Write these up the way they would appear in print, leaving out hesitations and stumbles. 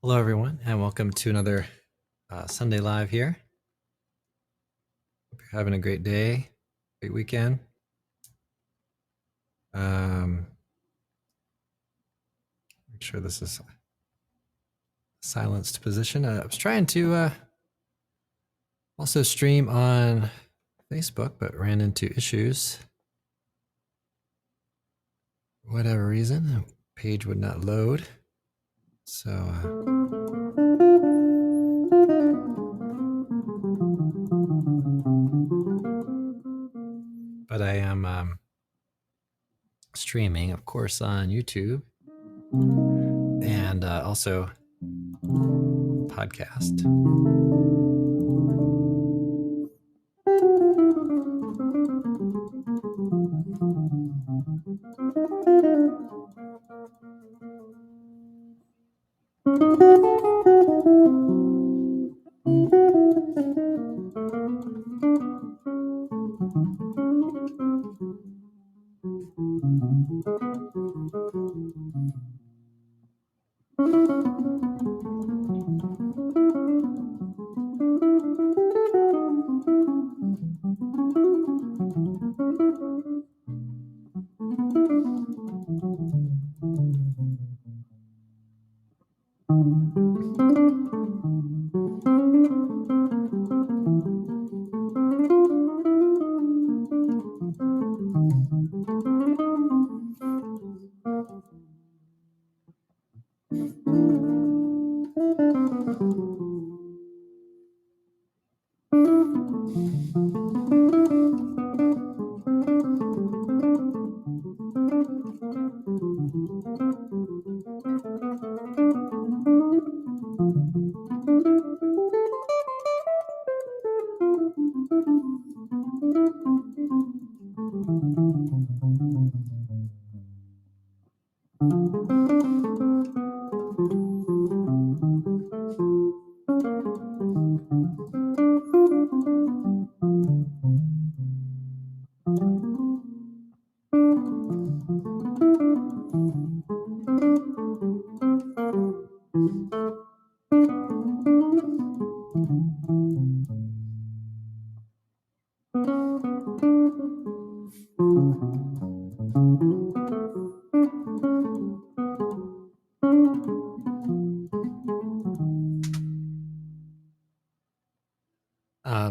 Hello, everyone, and welcome to another Sunday Live here. Hope you're having a great day, great weekend. Make sure this is silenced position. I was trying to also stream on Facebook, but ran into issues. For whatever reason, the page would not load. So, but I am streaming, of course, on YouTube and also podcast.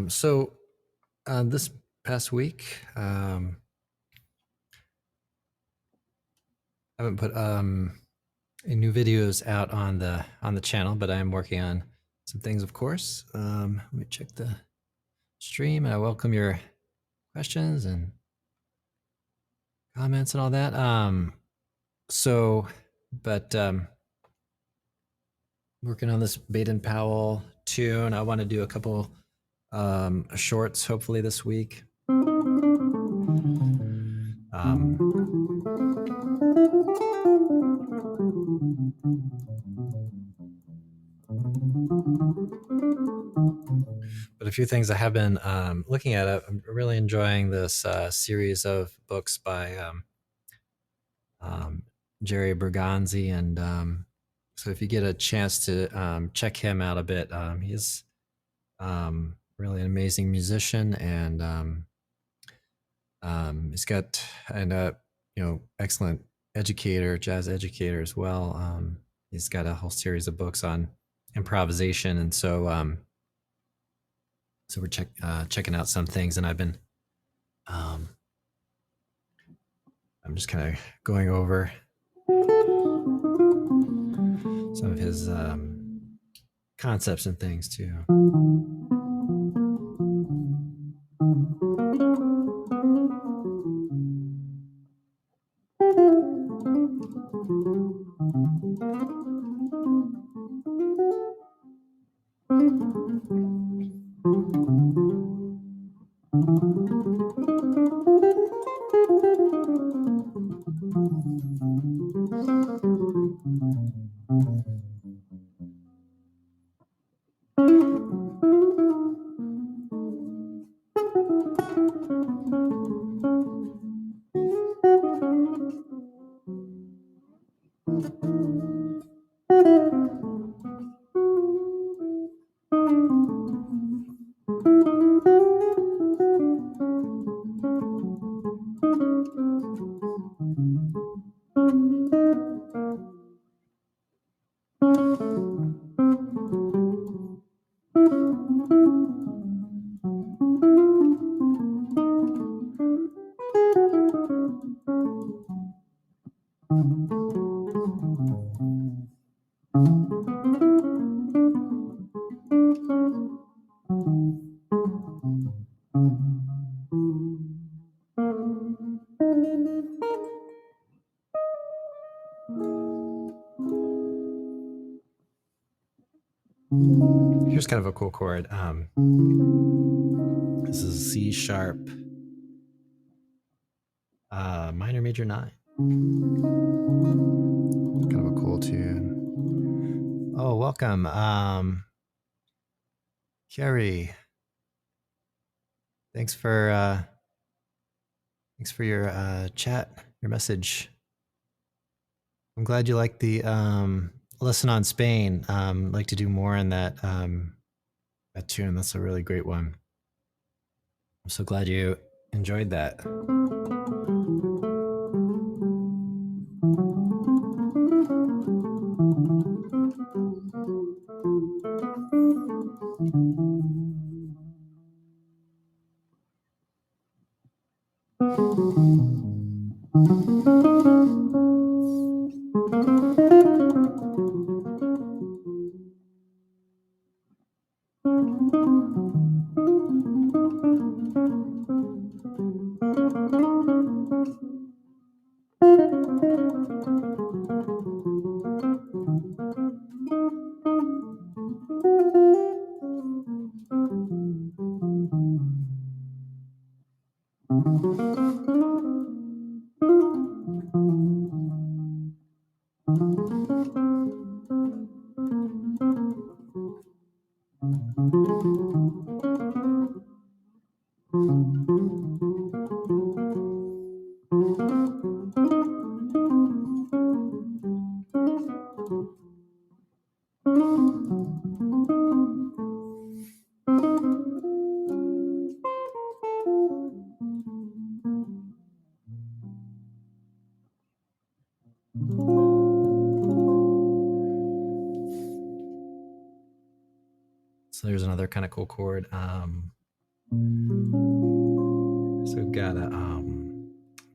So this past week, I haven't put any new videos out on the channel, but I am working on some things, of course. Let me check the stream, and I welcome your questions and comments and all that. Working on this Baden Powell tune. I want to do a couple shorts hopefully this week. But a few things I have been looking at. I'm really enjoying this series of books by Jerry Berganzi, and so if you get a chance to check him out a bit, he's really an amazing musician, and he's got excellent educator, jazz educator as well. He's got a whole series of books on improvisation, and so we're checking out some things, and I'm just kind of going over some of his concepts and things too. Here's kind of a cool chord. This is C sharp minor major 9. Kind of a cool tune. Oh, welcome, Carrie. Thanks for your chat, your message. I'm glad you like the lesson on Spain. Like to do more on that tune. That's a really great one. I'm so glad you enjoyed that. So there's another kind of cool chord. So we've got a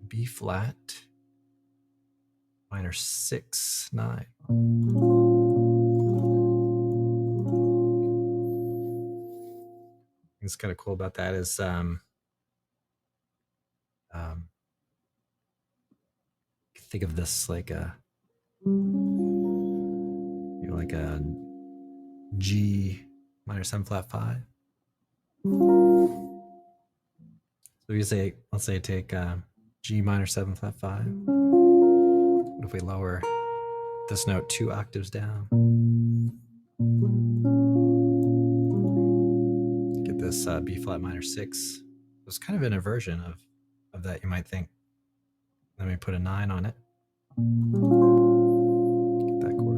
B flat minor 6 9. What's kind of cool about that is think of this like a G minor 7 flat 5. So you say, let's say take G minor 7 flat 5. What if we lower this note 2 octaves down? Get this B flat minor 6. It's kind of an inversion of that, you might think. Let me put a 9 on it. Get that chord.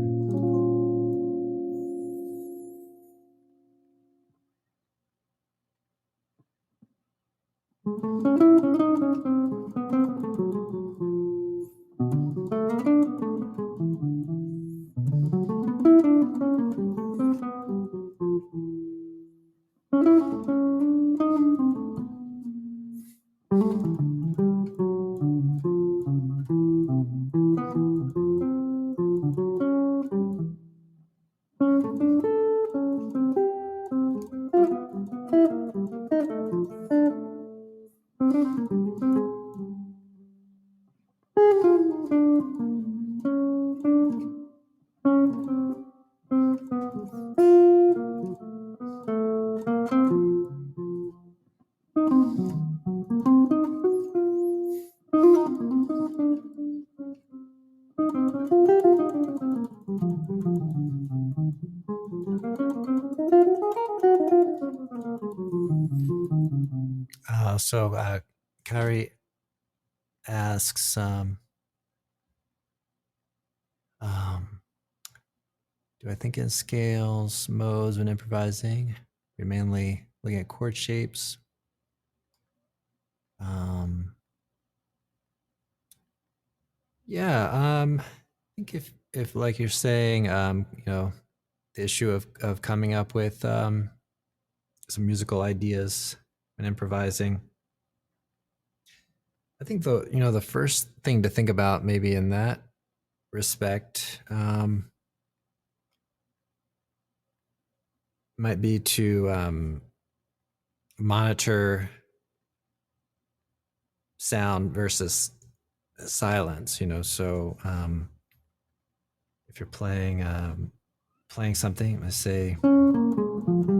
So Kari asks, do I think in scales, modes when improvising? You're mainly looking at chord shapes. I think if like you're saying, the issue of coming up with some musical ideas and improvising. I think the first thing to think about maybe in that respect might be to monitor sound versus silence. So if you're playing something, let's say, and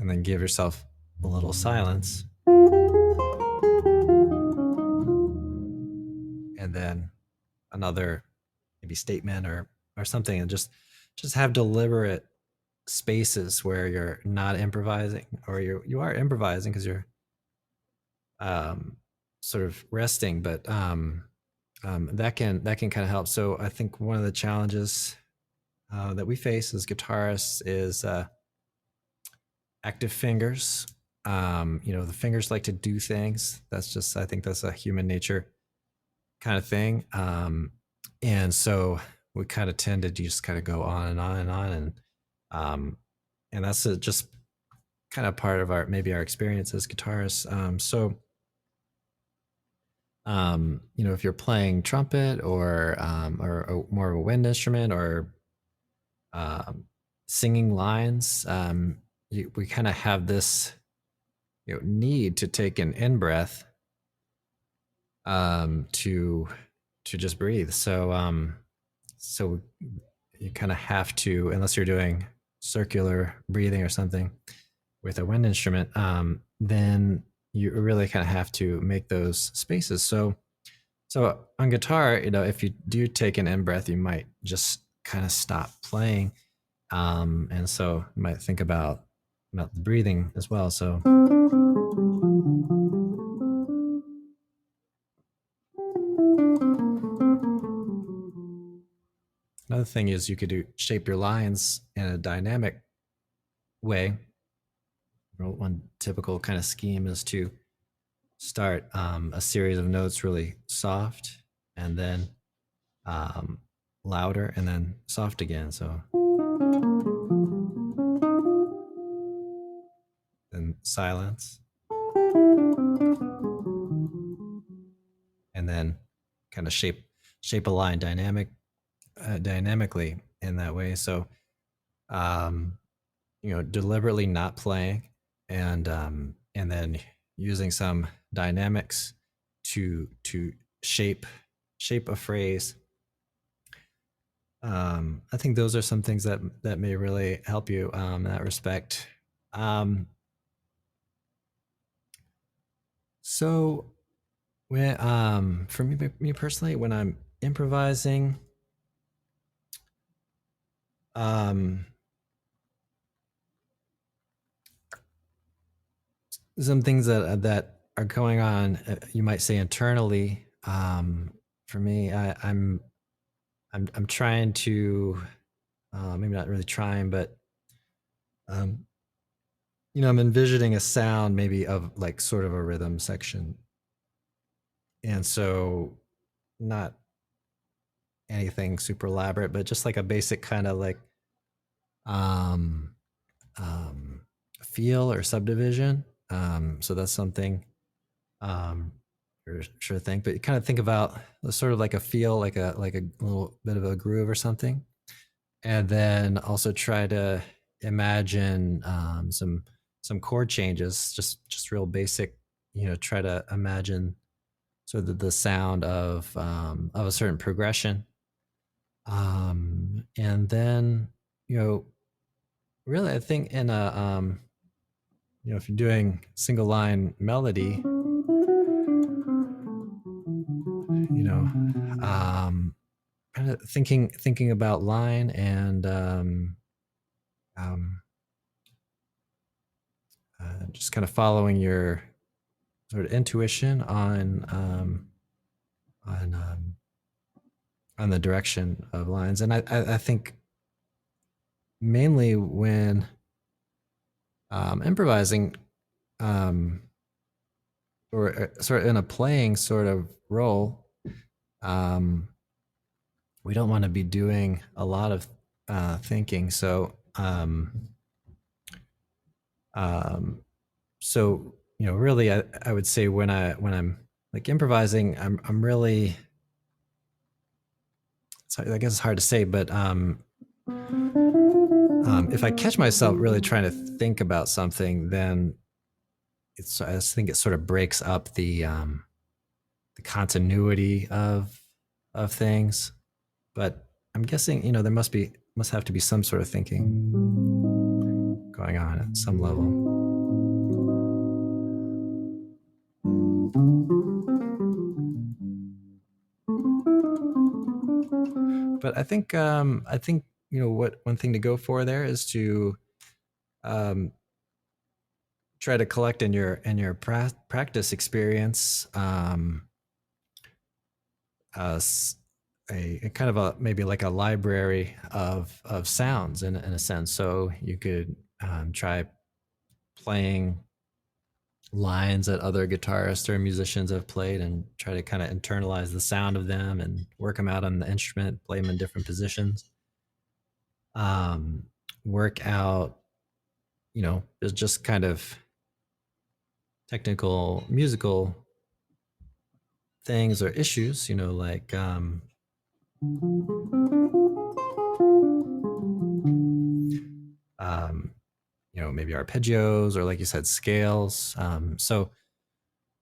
then give yourself a little silence, and then another maybe statement or something, and just have deliberate spaces where you're not improvising, or you are improvising because you're sort of resting, but that can kind of help. So I think one of the challenges that we face as guitarists is active fingers. The fingers like to do things. I think that's a human nature kind of thing. And so we kind of tend to just kind of go on and on and on. And that's just kind of part of our experience as guitarists. If you're playing trumpet or more of a wind instrument, or singing lines, we kind of have this need to take an in breath to just breathe. So you kind of have to, unless you're doing circular breathing or something with a wind instrument, then you really kind of have to make those spaces. So on guitar, if you do take an in breath, you might just kind of stop playing. And so you might think about the breathing as well. So another thing is you could shape your lines in a dynamic way. One typical kind of scheme is to start a series of notes really soft, and then louder, and then soft again. So then silence, and then kind of shape a line dynamically in that way. So deliberately not playing, and then using some dynamics to shape a phrase I think those are some things that may really help you in that respect. Um, so when for me personally, when I'm improvising, um, some things that are going on, you might say internally. For me, I'm trying to maybe not really trying, but um, I'm envisioning a sound maybe of like sort of a rhythm section, and so not anything super elaborate, but just like a basic kind of like um, um, feel or subdivision. So that's something um, sure thing. But you kind of think about sort of like a feel, like a little bit of a groove or something, and then also try to imagine some chord changes, just real basic. Try to imagine sort of the sound of a certain progression, and then you know really I think in a if you're doing single line melody, um kind of thinking about line and um just kind of following your sort of intuition on on the direction of lines. And I think mainly when improvising, um or sort of in a playing sort of role, um we don't want to be doing a lot of thinking. Um, so really, I would say when I'm like improvising, I'm really. So I guess it's hard to say, but if I catch myself really trying to think about something, then I just think it sort of breaks up the continuity of things. But I'm guessing there must have to be some sort of thinking going on at some level. But I think what one thing to go for there is to um, try to collect in your practice experience uh, a kind of a maybe like a library of sounds in a sense. So you could try playing lines that other guitarists or musicians have played and try to kind of internalize the sound of them and work them out on the instrument, play them in different positions. Um, Work out, just kind of technical musical things or issues, like um, maybe arpeggios or like you said, scales. So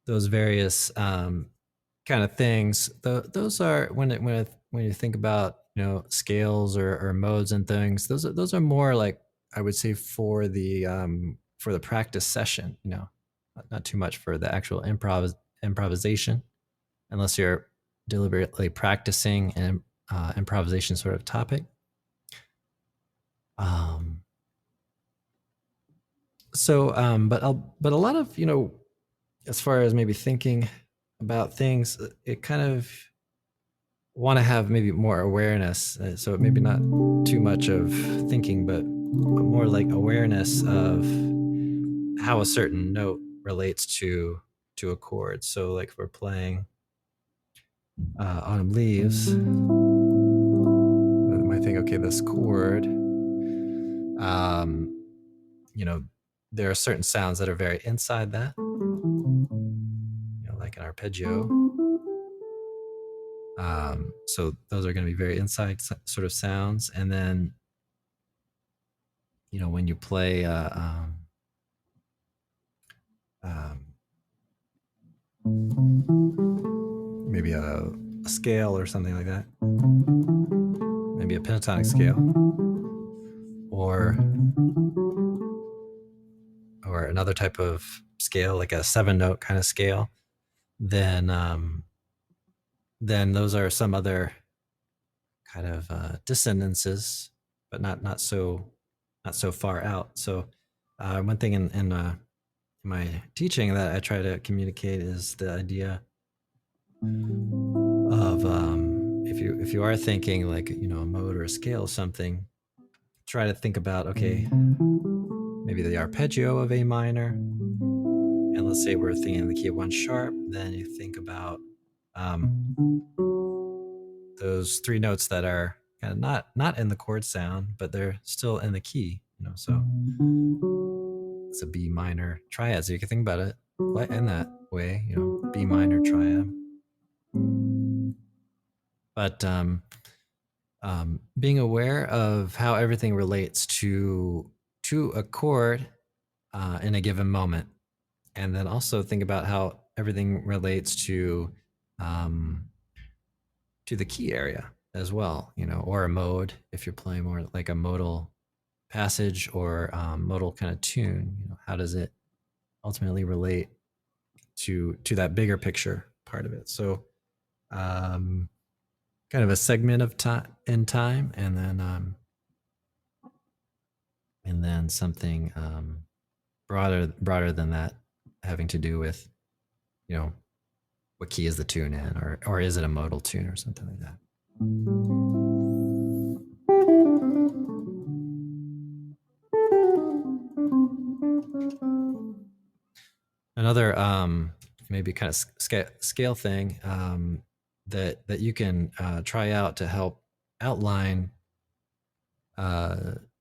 those various kind of things, those are when you think about scales or modes and things. Those are more like I would say for the practice session. Not too much for the actual improvisation, unless you're deliberately practicing an improvisation sort of topic. Um, but a lot of as far as maybe thinking about things, it kind of want to have maybe more awareness. So maybe not too much of thinking, but more like awareness of how a certain note relates to a chord. So like if we're playing Autumn Leaves, I might think, okay, this chord, um, you know, there are certain sounds that are very inside that, like an arpeggio. So those are going to be very inside sort of sounds. And then, when you play um, maybe a scale or something like that, maybe a pentatonic scale, or another type of scale, like a 7-note kind of scale, then those are some other kind of dissonances, but not so far out. So one thing in my teaching that I try to communicate is the idea of if you are thinking like, you know, a mode or a scale of something, try to think about, okay, maybe the arpeggio of A minor, and let's say we're thinking the key of 1 sharp, then you think about those 3 notes that are kind of not in the chord sound, but they're still in the key, you know. So it's a B minor triad. So you can think about it quite in that way, you know, B minor triad. But being aware of how everything relates to a chord in a given moment, and then also think about how everything relates to the key area as well, you know, or a mode if you're playing more like a modal passage or modal kind of tune. You know, how does it ultimately relate to that bigger picture part of it? So kind of a segment of time in time, and then something broader than that, having to do with, you know, what key is the tune in, or is it a modal tune or something like that. Another maybe kind of scale thing that you can try out to help outline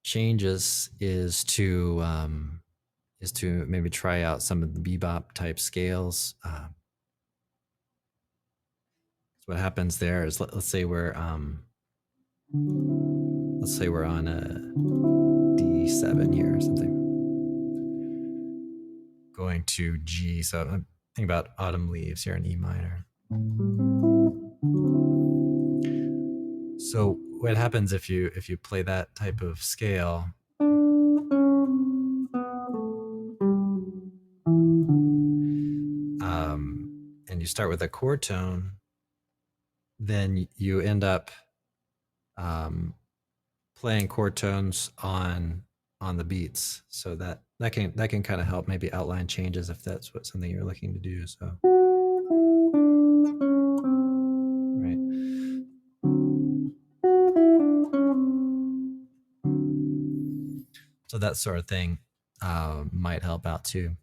changes is to maybe try out some of the bebop type scales. So what happens there is, let's say we're on a D7 here or something, going to G. So I'm thinking about Autumn Leaves here in E minor. So what happens if you play that type of scale? And you start with a chord tone, then you end up playing chord tones on the beats. So that can kind of help maybe outline changes if that's something you're looking to do. So right. So that sort of thing might help out too.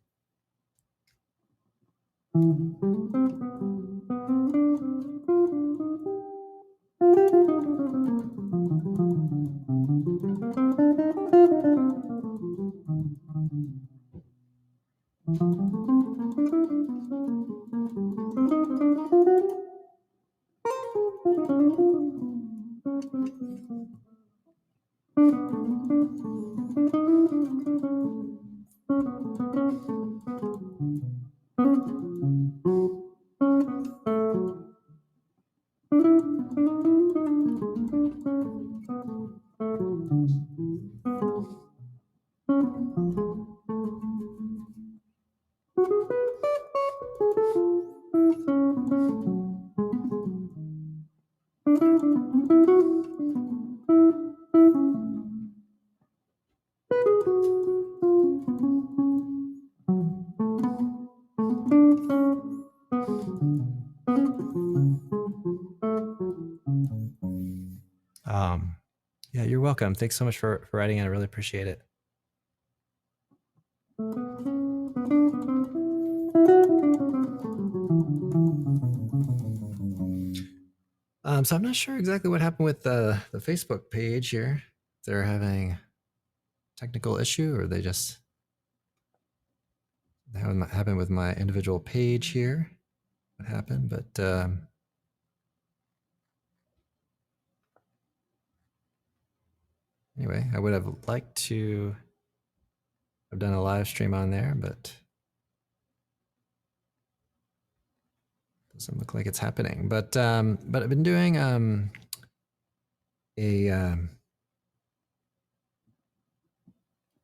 Yeah, you're welcome. Thanks so much for writing in. I really appreciate it. So I'm not sure exactly what happened with the Facebook page here. If they're having a technical issue, or they just haven't happened with my individual page here. What happened? But anyway, I would have liked to have done a live stream on there, but doesn't look like it's happening. But I've been doing a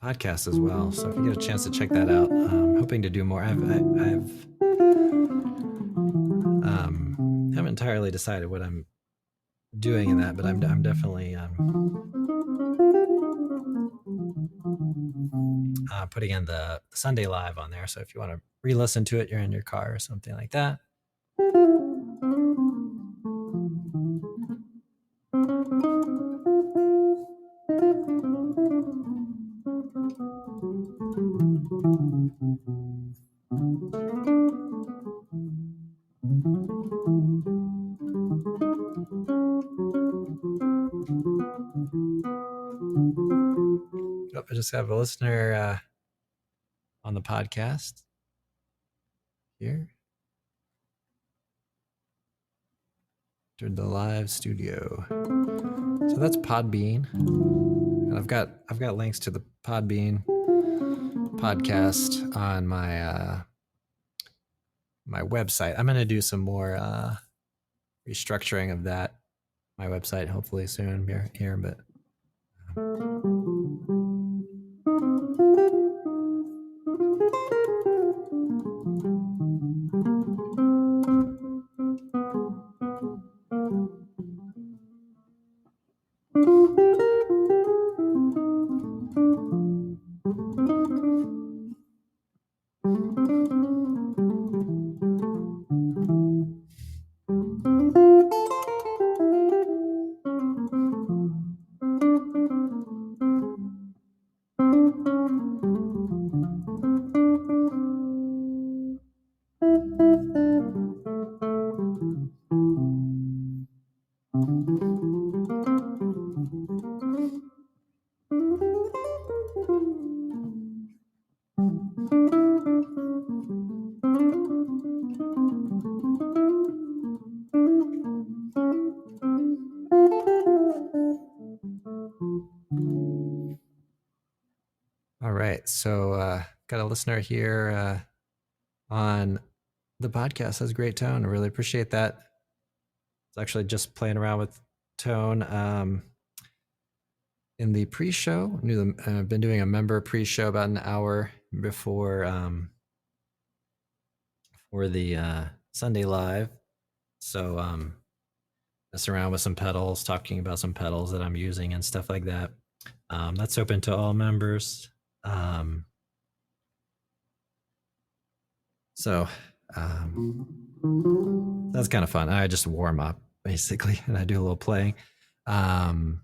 podcast as well. So if you get a chance to check that out, I'm hoping to do more. I've haven't entirely decided what I'm doing in that, but I'm definitely putting in the Sunday Live on there. So if you want to re-listen to it, you're in your car or something like that. Oh, I just have a listener on the podcast here. Entered the live studio. So that's Podbean. And I've got links to the Podbean podcast on my my website. I'm gonna do some more restructuring of that my website hopefully soon here, but all right. So got a listener here on the podcast. Has great tone. I really appreciate that. It's actually just playing around with tone in the pre-show. I've been doing a member pre-show about an hour before for the Sunday Live. So mess around with some pedals, talking about some pedals that I'm using and stuff like that. That's open to all members. So that's kind of fun. I just warm up basically, and I do a little playing,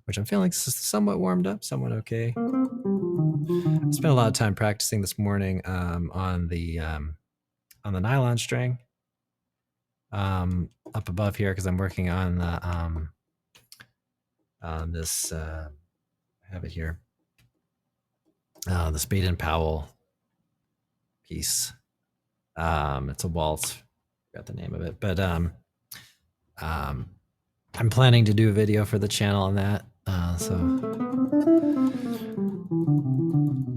which I'm feeling somewhat warmed up, somewhat okay. I spent a lot of time practicing this morning on the nylon string up above here because I'm working on the this. I have it here. The Spade and Powell piece. It's a waltz. Forgot the name of it, but I'm planning to do a video for the channel on that. So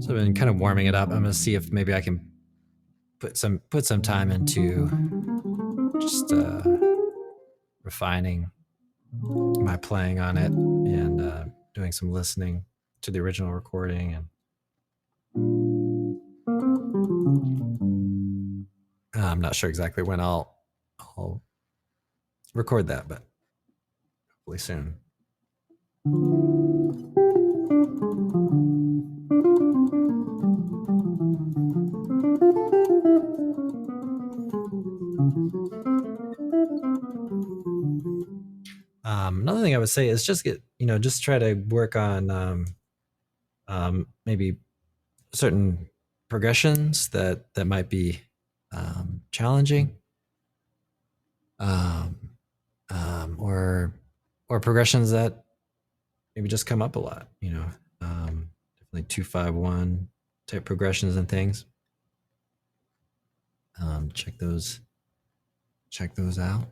I've been kind of warming it up. I'm gonna see if maybe I can put some time into just refining my playing on it and doing some listening to the original recording. And I'm not sure exactly when I'll record that, but hopefully soon. Another thing I would say is just just try to work on maybe certain progressions that might be challenging, or progressions that maybe just come up a lot. Definitely 2-5-1 type progressions and things. Check those out.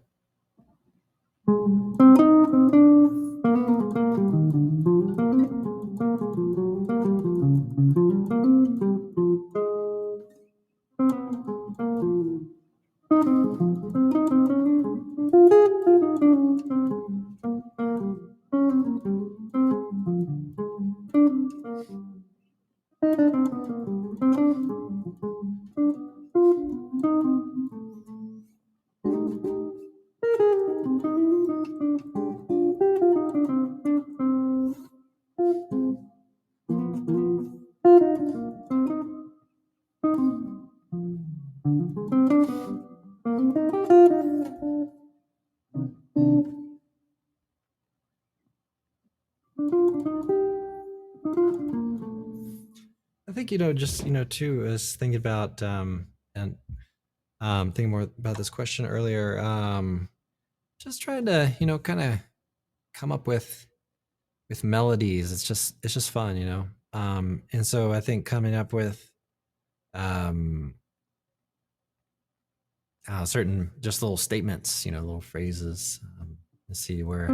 I think, just, too, is thinking about, and thinking more about this question earlier, just trying to, kind of come up with melodies. It's just fun, and so I think coming up with, um, certain just little statements, little phrases, let's see where,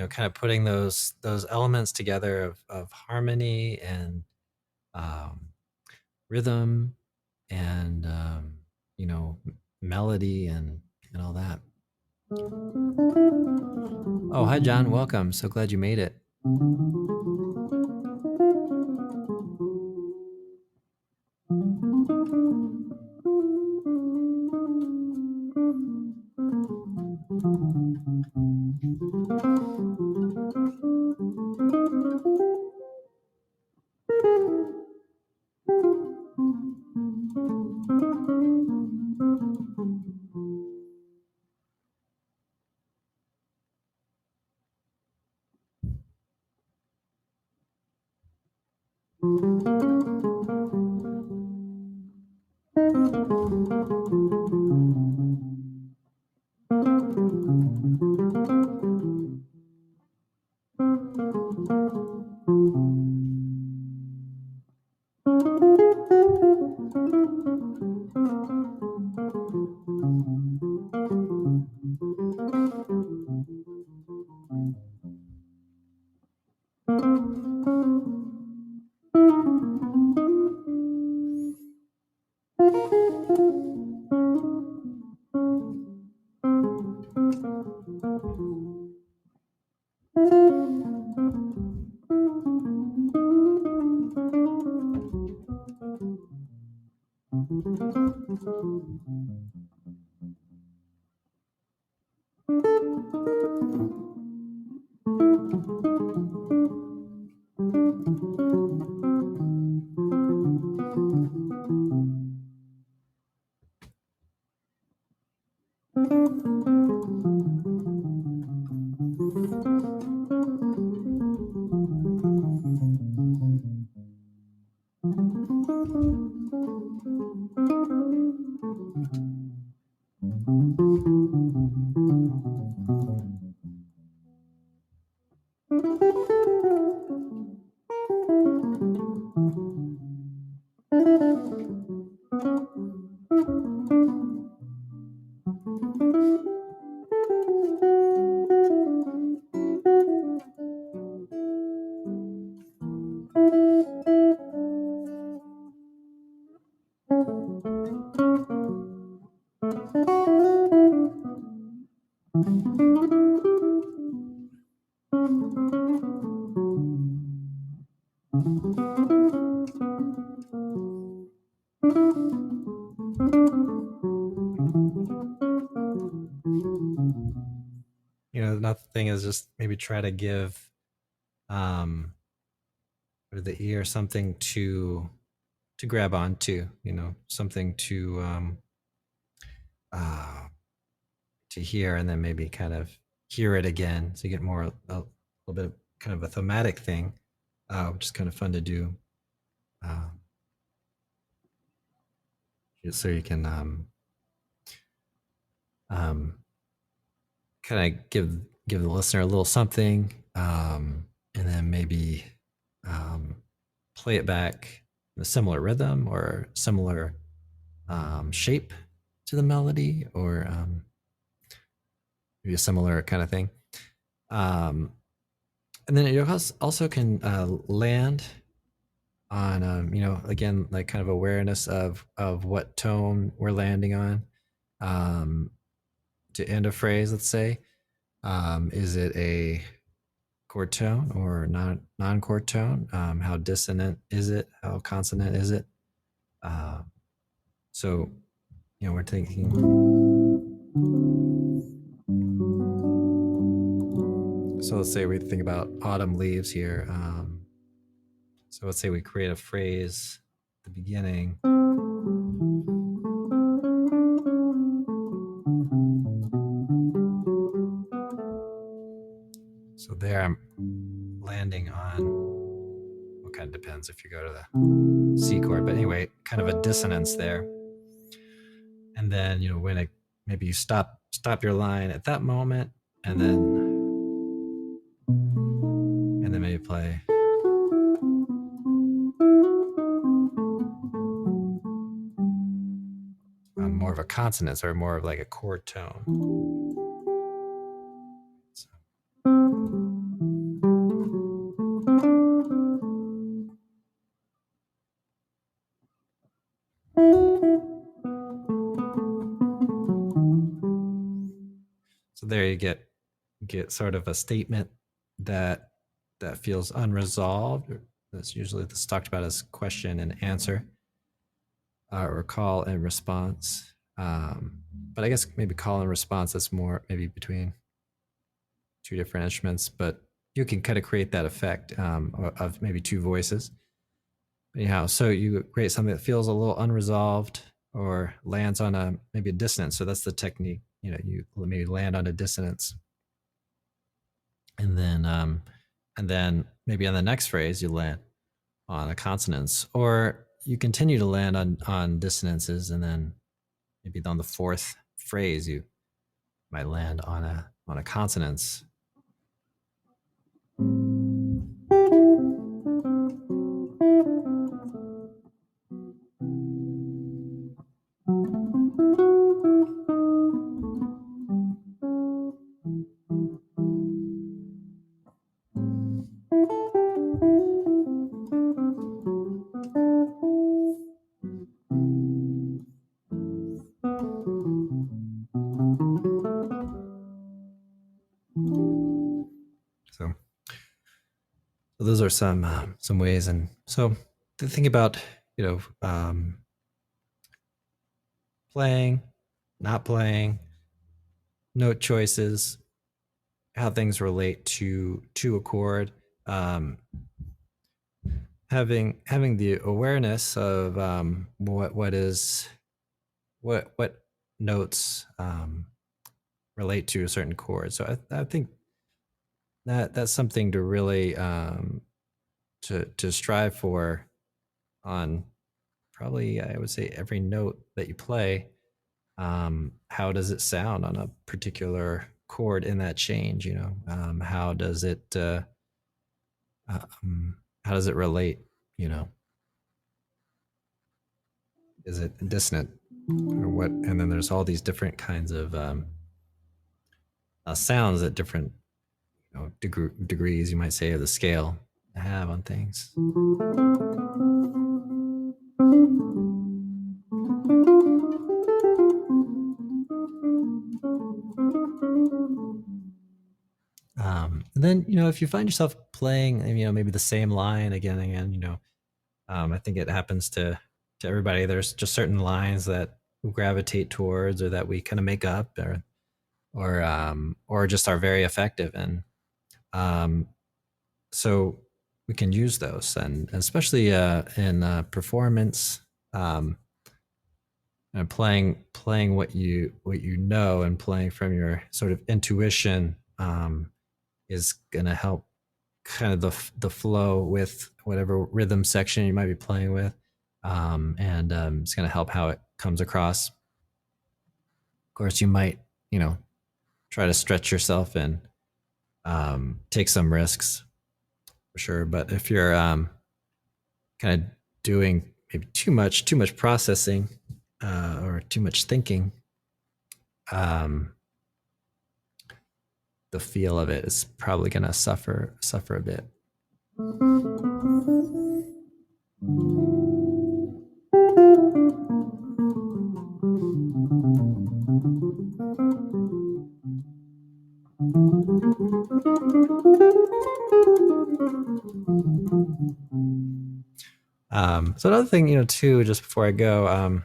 kind of putting those elements together of harmony and, um, rhythm and, melody and all that. Oh, hi, John. Welcome. So glad you made it. Another thing is just maybe try to give, um, the ear something to grab onto, something uh, to hear, and then maybe kind of hear it again, so you get more a little bit of kind of a thematic thing, which is kind of fun to do. Um, so you can, um, kind of give the listener a little something, and then maybe, um, play it back in a similar rhythm or similar, shape to the melody, or, maybe a similar kind of thing. Um, and then it also can, land on, again, like kind of awareness of what tone we're landing on. to end a phrase, let's say. Is it a chord tone or non-chord tone? How dissonant is it? How consonant is it? So, we're thinking. So let's say we think about autumn leaves here. So let's say we create a phrase at the beginning. So there I'm landing on, well, kind of depends if you go to the C chord, but anyway, kind of a dissonance there. And then, when maybe you stop your line at that moment, and then maybe play. More of a consonance or more of like a chord tone. So there you get sort of a statement that feels unresolved. That's usually talked about as question and answer, or call and response. But I guess maybe call and response, that's more maybe between two different instruments, but you can kind of create that effect of maybe two voices. Anyhow, so you create something that feels a little unresolved or lands on maybe a dissonance. So that's the technique. You maybe land on a dissonance, and then maybe on the next phrase you land on a consonance, or you continue to land on dissonances, and then maybe on the fourth phrase you might land on a consonance. So those are some ways. And so the thing about playing, not playing, note choices, how things relate to a chord, having the awareness of what notes relate to a certain chord. So I think that's something to really to strive for on probably, I would say, every note that you play. How does it sound on a particular chord in that change? How does it relate? Is it dissonant or what? And then there's all these different kinds of sounds at different degrees, you might say, of the scale have on things. And then if you find yourself playing maybe the same line again and again, I think it happens to everybody. There's just certain lines that we gravitate towards, or that we kind of make up, or just are very effective. And so we can use those, and especially in performance, and playing what you know, and playing from your sort of intuition is going to help kind of the flow with whatever rhythm section you might be playing with, and it's going to help how it comes across. Of course, you might try to stretch yourself and take some risks, for sure. But if you're kind of doing maybe too much processing, or too much thinking, the feel of it is probably going to suffer a bit. So another thing, too, just before I go,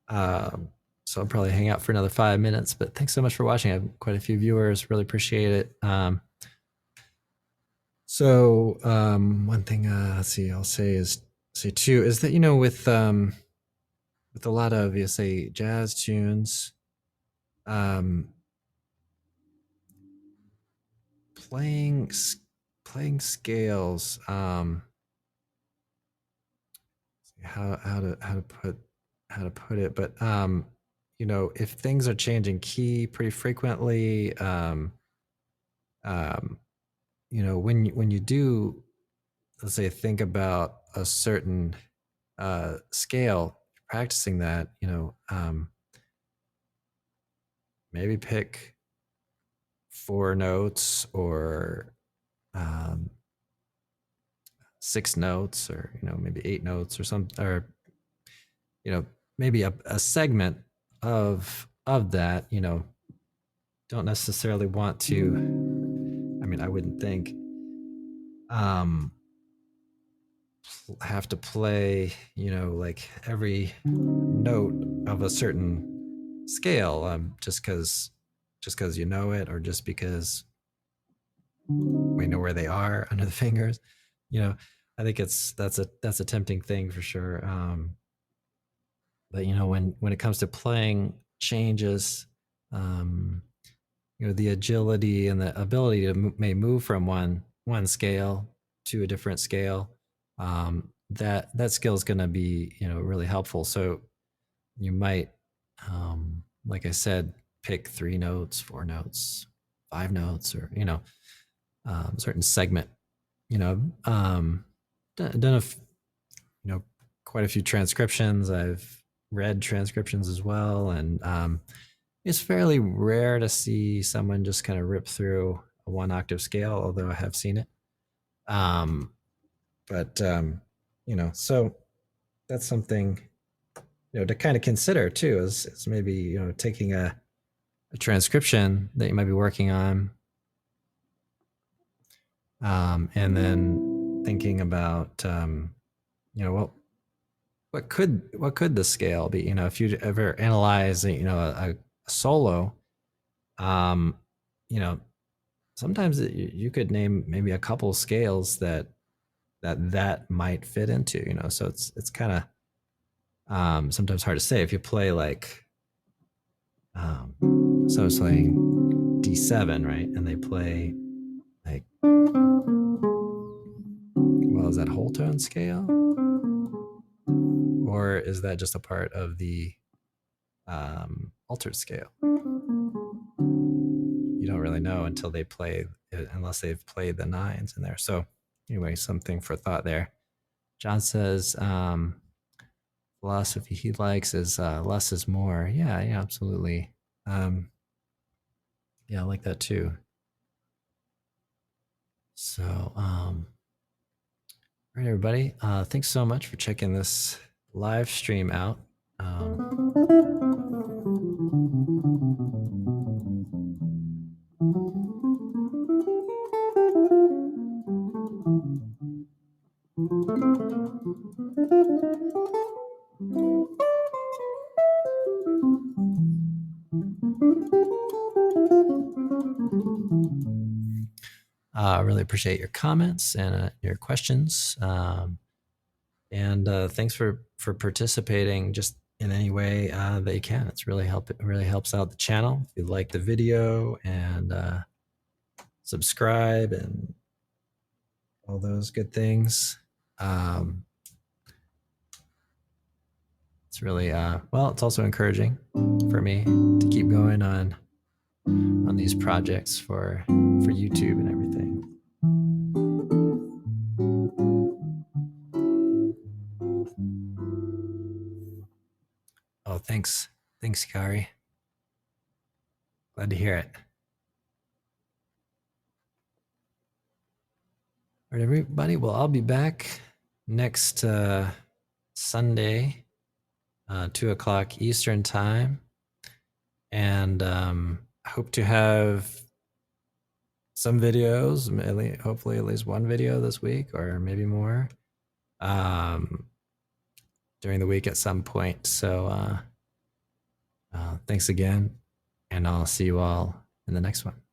so I'll probably hang out for another 5 minutes, but thanks so much for watching. I have quite a few viewers, really appreciate it. One thing, let's see, I'll say too, is that, with a lot of, say, jazz tunes, playing scales, how to put it, but if things are changing key pretty frequently, when you do, let's say, think about a certain scale, practicing that, maybe pick 4 notes or 6 notes, or maybe 8 notes, or or maybe a segment of that. Don't necessarily want to, I wouldn't think, have to play like every note of a certain scale, just because you know it, or just because we know where they are under the fingers. I think that's a tempting thing for sure. But when it comes to playing changes, um, the agility and the ability to may move from one scale to a different scale, that skill is going to be really helpful. So you might, like I said, pick 3 notes, 4 notes, 5 notes, or certain segment. Done quite a few transcriptions. I've read transcriptions as well, and it's fairly rare to see someone just kind of rip through a 1 octave scale, although I have seen it. But so that's something to kind of consider too, is maybe taking a transcription that you might be working on, and then thinking about well, what could the scale be? If you ever analyze a solo, um, sometimes you could name maybe a couple scales that might fit into. So it's kind of sometimes hard to say. If you play like, so it's playing D7, right, and they play like, well, is that whole tone scale, or is that just a part of the altered scale? You don't really know until they play it, unless they've played the nines in there. So anyway, something for thought there. John says, philosophy he likes is less is more. Yeah, absolutely. Yeah, I like that too. So, all right, everybody. Thanks so much for checking this live stream out. I really appreciate your comments and your questions. And thanks for participating just in any way that you can. It really helps out the channel. If you like the video, and subscribe and all those good things. It's really well, it's also encouraging for me to keep going on these projects for YouTube and everything. Oh, thanks, Kari. Glad to hear it. All right, everybody. Well, I'll be back next Sunday, 2:00 Eastern time, and I hope to have some videos, hopefully at least one video this week or maybe more um, during the week at some point. So thanks again, and I'll see you all in the next one.